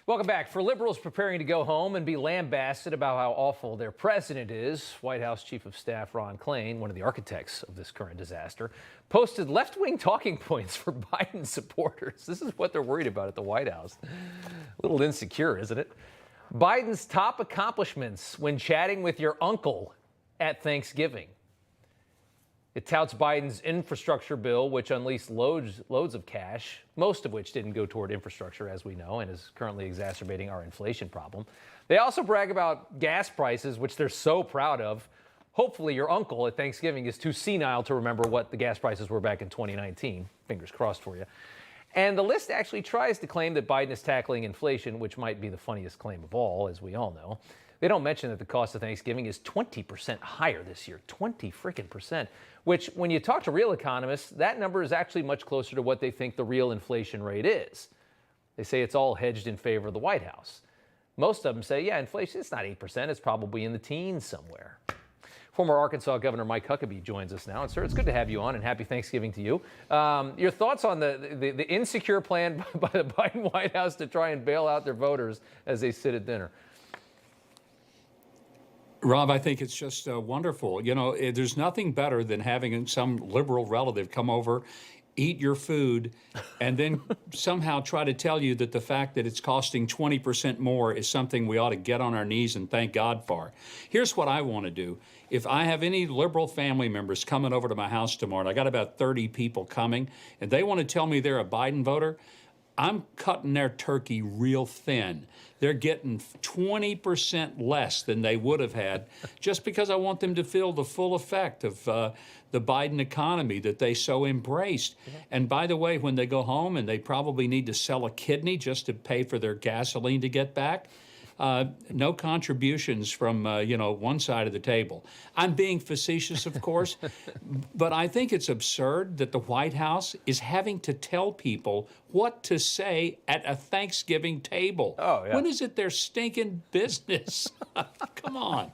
Welcome back. For liberals preparing to go home and be lambasted about how awful their president is, White House Chief of Staff Ron Klain, one of the architects of this current disaster, posted left-wing talking points for Biden supporters. This is what they're worried about at the White House. A little insecure, isn't it? Biden's top accomplishments when chatting with your uncle at Thanksgiving. It touts Biden's infrastructure bill, which unleashed loads of cash, most of which didn't go toward infrastructure, as we know, and is currently exacerbating our inflation problem. They also brag about gas prices, which they're so proud of. Hopefully your uncle at Thanksgiving is too senile to remember what the gas prices were back in 2019. Fingers crossed for you. And the list actually tries to claim that Biden is tackling inflation, which might be the funniest claim of all, as we all know. They don't mention that the cost of Thanksgiving is 20% higher this year, 20 freaking percent, which when you talk to real economists, that number is actually much closer to what they think the real inflation rate is. They say it's all hedged in favor of the White House. Most of them say, yeah, inflation, it's not 8%, it's probably in the teens somewhere. Former Arkansas Governor Mike Huckabee joins us now. And sir, it's good to have you on, and happy Thanksgiving to you. Your thoughts on the insecure plan by the Biden White House to try and bail out their voters as they sit at dinner? Rob, I think it's just wonderful. You know, there's nothing better than having some liberal relative come over, eat your food, and then somehow try to tell you that the fact that it's costing 20% more is something we ought to get on our knees and thank God for. Here's what I want to do. If I have any liberal family members coming over to my house tomorrow, and I got about 30 people coming, and they want to tell me they're a Biden voter, I'm cutting their turkey real thin. They're getting 20% less than they would have had just because I want them to feel the full effect of the Biden economy that they so embraced. Mm-hmm. And by the way, when they go home and they probably need to sell a kidney just to pay for their gasoline to get back, no contributions from, one side of the table. I'm being facetious, of course, but I think it's absurd that the White House is having to tell people what to say at a Thanksgiving table. Oh, yeah. When is it their stinking business? Come on.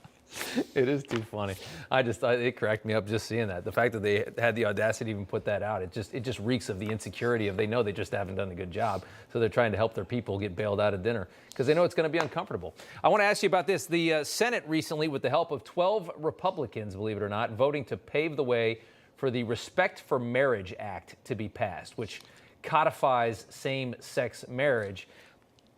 It is too funny. It cracked me up just seeing that. The fact that they had the audacity to even put that out, it just reeks of the insecurity of they know they just haven't done a good job. So they're trying to help their people get bailed out of dinner because they know it's going to be uncomfortable. I want to ask you about this. The Senate recently, with the help of 12 Republicans, believe it or not, voting to pave the way for the Respect for Marriage Act to be passed, which codifies same-sex marriage.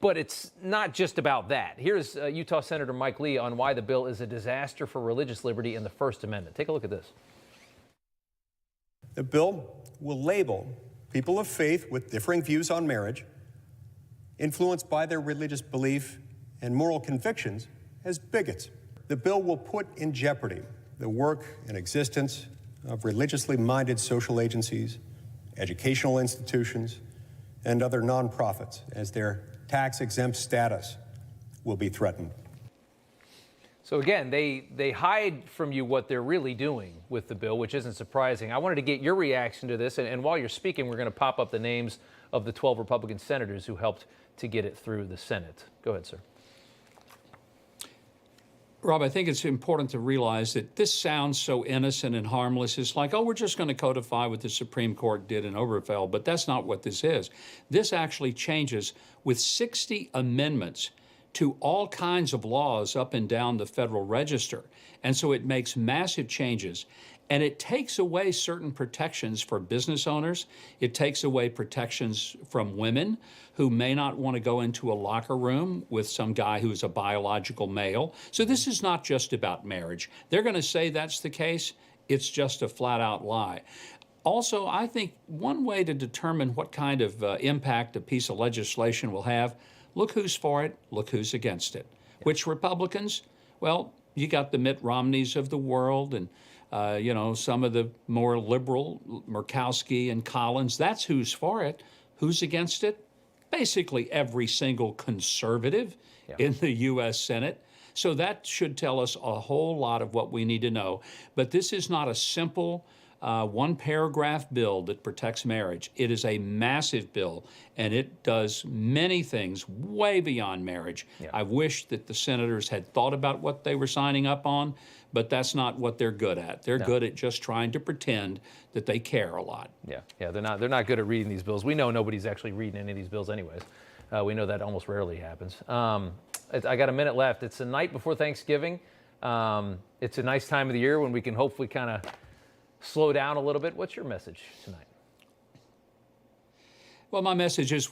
But it's not just about that. Here's Utah Senator Mike Lee on why the bill is a disaster for religious liberty and the First Amendment. Take a look at this. The bill will label people of faith with differing views on marriage, influenced by their religious belief and moral convictions, as bigots. The bill will put in jeopardy the work and existence of religiously minded social agencies, educational institutions, and other nonprofits, as their tax-exempt status will be threatened. So again, they hide from you what they're really doing with the bill, which isn't surprising. I wanted to get your reaction to this, and while you're speaking, we're going to pop up the names of the 12 Republican senators who helped to get it through the Senate. Go ahead, sir. Rob, I think it's important to realize that this sounds so innocent and harmless. It's like, oh, we're just going to codify what the Supreme Court did in Obergefell, but that's not what this is. This actually changes with 60 amendments to all kinds of laws up and down the Federal Register. And so it makes massive changes. And it takes away certain protections for business owners. It takes away protections from women who may not want to go into a locker room with some guy who's a biological male. So this is not just about marriage. They're going to say that's the case. It's just a flat-out lie. Also, I think one way to determine what kind of impact a piece of legislation will have, look who's for it, look who's against it. Which Republicans? Well, you got the Mitt Romneys of the world and some of the more liberal, Murkowski and Collins. That's who's for it. Who's against it? Basically every single conservative in the U.S. Senate. So that should tell us a whole lot of what we need to know. But this is not a simple one-paragraph bill that protects marriage. It is a massive bill, and it does many things way beyond marriage. Yeah. I wish that the senators had thought about what they were signing up on, but that's not what they're good at. They're good at just trying to pretend that they care a lot. Yeah, they're not good at reading these bills. We know nobody's actually reading any of these bills anyways. We know that almost rarely happens. I got a minute left. It's the night before Thanksgiving. It's a nice time of the year when we can hopefully kind of slow down a little bit. What's your message tonight? Well, my message is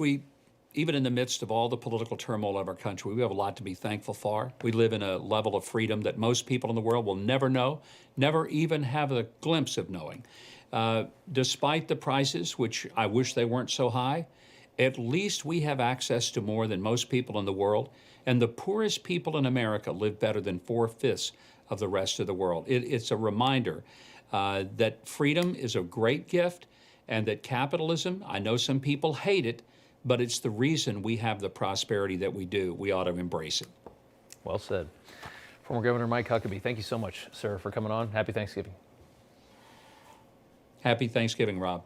even in the midst of all the political turmoil of our country, we have a lot to be thankful for. We live in a level of freedom that most people in the world will never know, never even have a glimpse of knowing. Despite the prices, which I wish they weren't so high, at least we have access to more than most people in the world. And the poorest people in America live better than 4/5 of the rest of the world. It's a reminder that freedom is a great gift, and that capitalism, I know some people hate it, but it's the reason we have the prosperity that we do. We ought to embrace it. Well said. Former Governor Mike Huckabee, thank you so much, sir, for coming on. Happy Thanksgiving. Happy Thanksgiving, Rob.